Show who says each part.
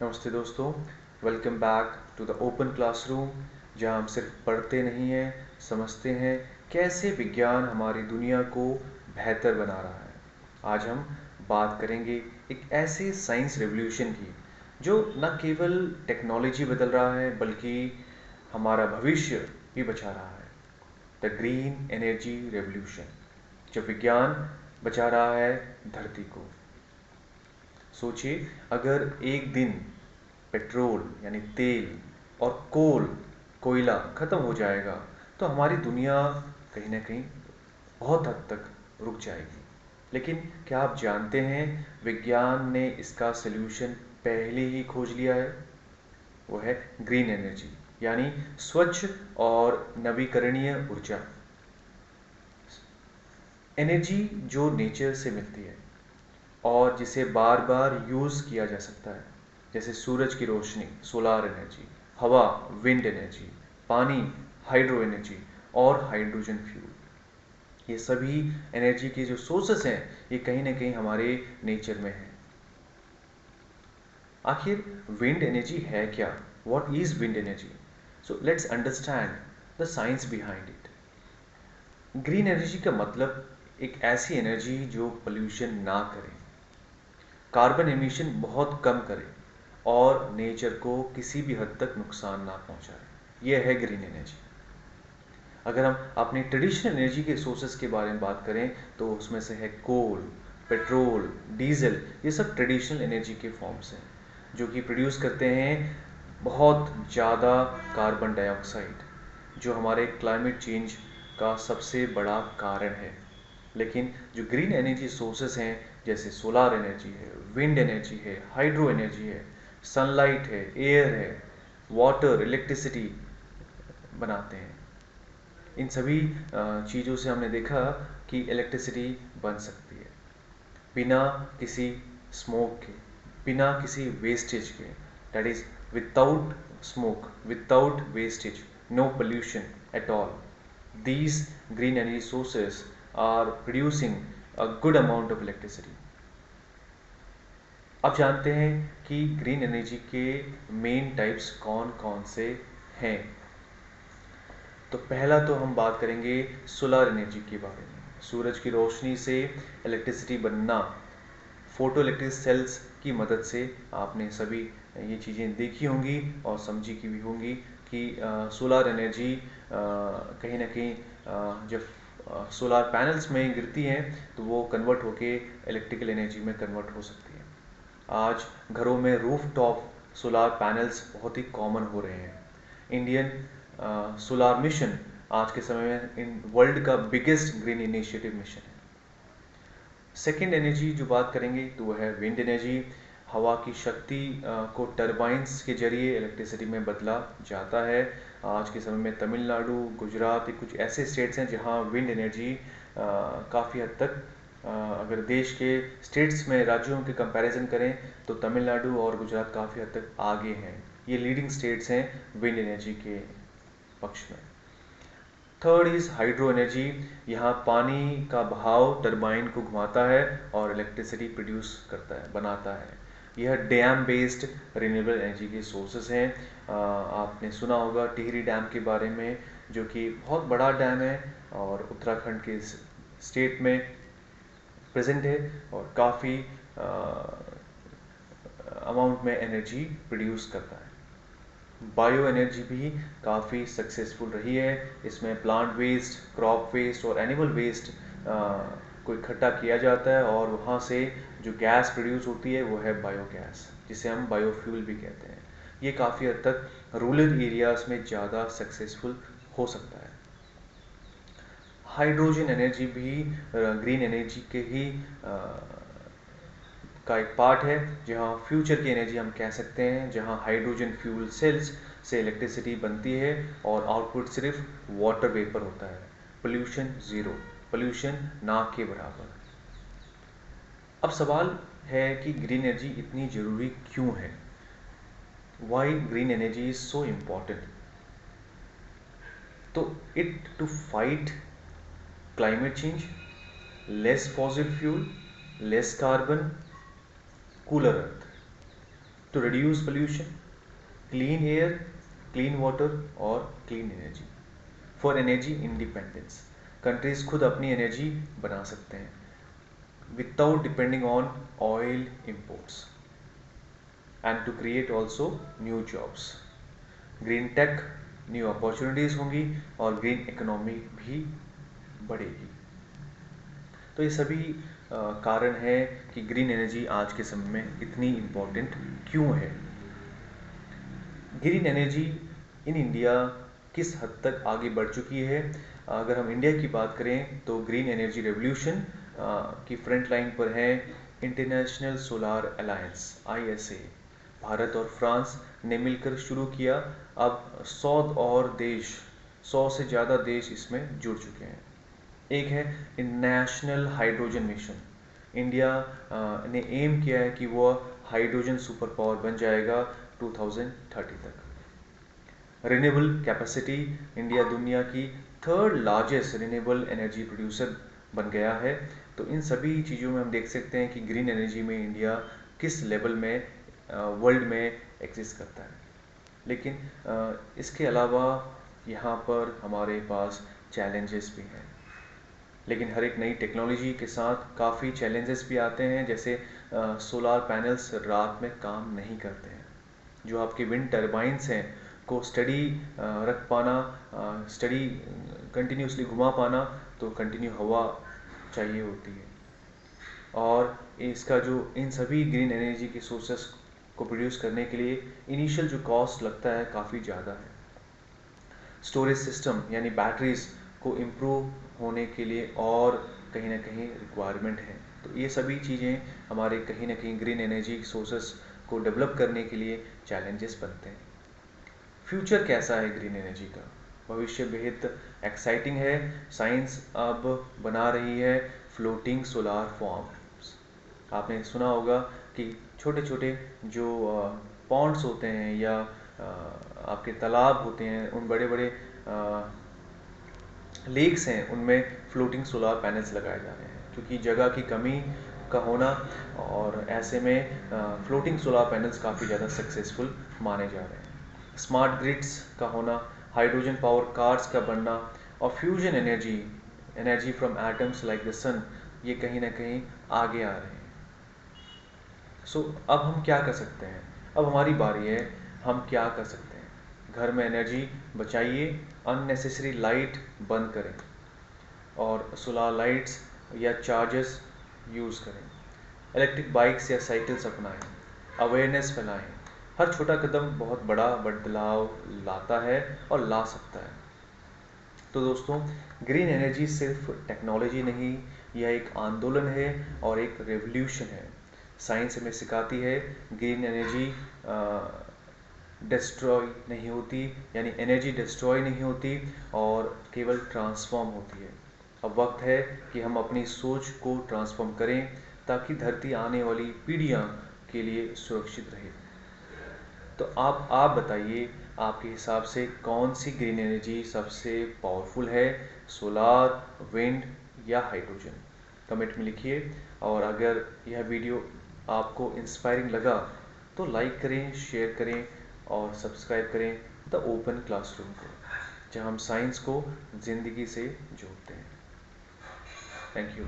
Speaker 1: नमस्ते दोस्तों, welcome back to the open classroom, जहां हम सिर्फ पढ़ते नहीं हैं, समझते हैं कैसे विज्ञान हमारी दुनिया को बेहतर बना रहा है। आज हम बात करेंगे एक ऐसे साइंस रेवोल्यूशन की जो न केवल टेक्नोलॉजी बदल रहा है बल्कि हमारा भविष्य भी बचा रहा है। द ग्रीन एनर्जी रेवोल्यूशन, जब विज्ञान बचा रहा है धरती को। सोचिए, अगर एक दिन पेट्रोल यानी तेल और कोयला ख़त्म हो जाएगा तो हमारी दुनिया कहीं ना कहीं बहुत हद तक रुक जाएगी। लेकिन क्या आप जानते हैं, विज्ञान ने इसका सल्यूशन पहले ही खोज लिया है। वो है ग्रीन एनर्जी, यानी स्वच्छ और नवीकरणीय ऊर्जा। एनर्जी जो नेचर से मिलती है और जिसे बार बार यूज़ किया जा सकता है, जैसे सूरज की रोशनी सोलार एनर्जी, हवा विंड एनर्जी, पानी हाइड्रो एनर्जी और हाइड्रोजन फ्यूल। ये सभी एनर्जी के जो सोर्सेस हैं, ये कहीं ना कहीं हमारे नेचर में है। आखिर विंड एनर्जी है क्या? What is wind energy? So let's understand the science behind it. Green energy का मतलब एक ऐसी एनर्जी जो पोल्यूशन ना करे, कार्बन एमिशन बहुत कम करे और नेचर को किसी भी हद तक नुकसान ना पहुंचाए। यह है ग्रीन एनर्जी। अगर हम अपनी ट्रेडिशनल एनर्जी के सोर्सेज के बारे में बात करें तो उसमें से है कोल, पेट्रोल, डीजल। ये सब ट्रेडिशनल एनर्जी के फॉर्म्स हैं जो कि प्रोड्यूस करते हैं बहुत ज़्यादा कार्बन डाइऑक्साइड, जो हमारे क्लाइमेट चेंज का सबसे बड़ा कारण है। लेकिन जो ग्रीन एनर्जी सोर्सेस हैं, जैसे सोलार एनर्जी है, विंड एनर्जी है, हाइड्रो एनर्जी है, सनलाइट है, एयर है, वाटर, इलेक्ट्रिसिटी बनाते हैं। इन सभी चीज़ों से हमने देखा कि इलेक्ट्रिसिटी बन सकती है बिना किसी स्मोक के, बिना किसी वेस्टेज के। That is without smoke, without wastage, no pollution at all. These green energy sources are producing a good amount of electricity. अब जानते हैं कि ग्रीन एनर्जी के मेन टाइप्स कौन कौन से हैं। तो पहला तो हम बात करेंगे सोलर एनर्जी के बारे में। सूरज की रोशनी से इलेक्ट्रिसिटी बनना, फोटो इलेक्ट्रिक सेल्स की मदद से। आपने सभी ये चीज़ें देखी होंगी और समझी की भी होंगी कि सोलर एनर्जी कहीं ना कहीं जब सोलर पैनल्स में गिरती हैं तो वो कन्वर्ट होके इलेक्ट्रिकल एनर्जी में कन्वर्ट हो सकती है। आज घरों में रूफ टॉप सोलर पैनल्स बहुत ही कॉमन हो रहे हैं। इंडियन सोलर मिशन आज के समय में इन वर्ल्ड का बिगेस्ट ग्रीन इनिशिएटिव मिशन है। सेकेंड एनर्जी जो बात करेंगे तो वह है विंड एनर्जी। हवा की शक्ति को टरबाइंस के जरिए इलेक्ट्रिसिटी में बदला जाता है। आज के समय में तमिलनाडु, गुजरात, ये कुछ ऐसे स्टेट्स हैं जहां विंड एनर्जी काफ़ी हद तक, अगर देश के स्टेट्स में राज्यों के कंपैरिजन करें तो तमिलनाडु और गुजरात काफ़ी हद तक आगे हैं। ये लीडिंग स्टेट्स हैं विंड एनर्जी के पक्ष में। Third is hydro energy. यहाँ पानी का बहाव टरबाइन को घुमाता है और इलेक्ट्रिसिटी प्रोड्यूस करता है, बनाता है। यह डैम बेस्ड रिन्यूएबल एनर्जी के सोर्सेज हैं। आपने सुना होगा टिहरी डैम के बारे में, जो कि बहुत बड़ा डैम है और उत्तराखंड के स्टेट में प्रेजेंट है और काफ़ी अमाउंट में एनर्जी प्रोड्यूस करता है। बायो एनर्जी भी काफ़ी सक्सेसफुल रही है। इसमें प्लांट वेस्ट, क्रॉप वेस्ट और एनिमल वेस्ट को इकट्ठा किया जाता है और वहाँ से जो गैस प्रोड्यूस होती है वो है बायोगैस, जिसे हम बायोफ्यूल भी कहते हैं। ये काफ़ी हद तक रूरल एरियाज में ज़्यादा सक्सेसफुल हो सकता है। हाइड्रोजन एनर्जी भी ग्रीन एनर्जी के ही का एक पार्ट है, जहाँ फ्यूचर की एनर्जी हम कह सकते हैं, जहाँ हाइड्रोजन फ्यूल सेल्स से इलेक्ट्रिसिटी बनती है और आउटपुट सिर्फ वाटर वेपर होता है। पोल्यूशन ज़ीरो, पोल्यूशन ना के बराबर। अब सवाल है कि ग्रीन एनर्जी इतनी ज़रूरी क्यों है? Why green energy is so important? तो it to fight climate change, less fossil fuel, less carbon, cooler earth. To reduce pollution, clean air, clean water और clean energy. For energy independence, countries खुद अपनी एनर्जी बना सकते हैं without depending on oil imports, and to create also new jobs. Green tech, new opportunities होंगी और green economy भी बढ़ेगी। तो ये सभी कारण है कि ग्रीन एनर्जी आज के समय में इतनी इम्पोर्टेंट क्यों है। ग्रीन एनर्जी इन इंडिया किस हद तक आगे बढ़ चुकी है। अगर हम इंडिया की बात करें तो ग्रीन एनर्जी रेवोल्यूशन की फ्रंट लाइन पर है international solar alliance ISA। Bharat और फ्रांस ने मिलकर शुरू किया। अब 100 से ज़्यादा देश इसमें जुड़ चुके हैं। एक है नेशनल हाइड्रोजन मिशन। इंडिया ने एम किया है कि वो हाइड्रोजन सुपर पावर बन जाएगा 2030 तक। रिन्यूएबल कैपेसिटी, इंडिया दुनिया की 3rd largest renewable energy producer बन गया है। तो इन सभी चीज़ों में हम देख सकते हैं कि ग्रीन एनर्जी में इंडिया किस लेवल में वर्ल्ड में एग्जिस्ट करता है। लेकिन इसके अलावा यहाँ पर हमारे पास चैलेंजेस भी हैं। लेकिन हर एक नई टेक्नोलॉजी के साथ काफ़ी चैलेंजेस भी आते हैं। जैसे सोलार पैनल्स रात में काम नहीं करते हैं। जो आपके विंड टर्बाइंस हैं को स्टडी रख पाना, स्टडी कंटिन्यूसली घुमा पाना, तो कंटिन्यू हवा चाहिए होती है। और इसका जो इन सभी ग्रीन एनर्जी के सोर्सेस को प्रोड्यूस करने के लिए इनिशियल जो कॉस्ट लगता है काफ़ी ज़्यादा है। स्टोरेज सिस्टम यानी बैटरीज को इम्प्रूव होने के लिए और कहीं ना कहीं रिक्वायरमेंट है। तो ये सभी चीज़ें हमारे कहीं ना कहीं ग्रीन एनर्जी सोर्सेस को डेवलप करने के लिए चैलेंजेस बनते हैं। फ्यूचर कैसा है ग्रीन एनर्जी का? भविष्य बेहद एक्साइटिंग है। साइंस अब बना रही है फ्लोटिंग सोलार फॉर्म्स। आपने सुना होगा कि छोटे छोटे जो पॉन्ड्स होते हैं या आपके तालाब होते हैं, उन बड़े बड़े लेक्स हैं, उनमें फ्लोटिंग सोलार पैनल्स लगाए जा रहे हैं क्योंकि जगह की कमी का होना, और ऐसे में फ्लोटिंग सोलार पैनल्स काफ़ी ज़्यादा सक्सेसफुल माने जा रहे हैं। स्मार्ट ग्रिड्स का होना, हाइड्रोजन पावर कार्स का बनना और fusion energy from atoms like the sun, ये कहीं ना कहीं आगे आ रहे हैं। सो अब हम क्या कर सकते हैं? अब हमारी बारी है, हम क्या कर सकते हैं? घर में एनर्जी बचाइए, अननेसेसरी लाइट बंद करें और सोलार लाइट्स या चार्जर्स यूज़ करें। इलेक्ट्रिक बाइक्स या साइकिल्स अपनाएं, अवेयरनेस फैलाएं। हर छोटा कदम बहुत बड़ा बदलाव लाता है और ला सकता है। तो दोस्तों, ग्रीन एनर्जी सिर्फ टेक्नोलॉजी नहीं, यह एक आंदोलन है और एक रेवोल्यूशन है। साइंस हमें सिखाती है ग्रीन एनर्जी डिस्ट्रॉय नहीं होती, यानी एनर्जी डिस्ट्रॉय नहीं होती और केवल ट्रांसफॉर्म होती है। अब वक्त है कि हम अपनी सोच को ट्रांसफॉर्म करें ताकि धरती आने वाली पीढ़ियां के लिए सुरक्षित रहे। तो आप बताइए, आपके हिसाब से कौन सी ग्रीन एनर्जी सबसे पावरफुल है? सोलार, विंड या हाइड्रोजन? कमेंट में लिखिए। और अगर यह वीडियो आपको इंस्पायरिंग लगा तो लाइक करें, शेयर करें और सब्सक्राइब करें द ओपन क्लासरूम को, जहां हम साइंस को ज़िंदगी से जोड़ते हैं। Thank you.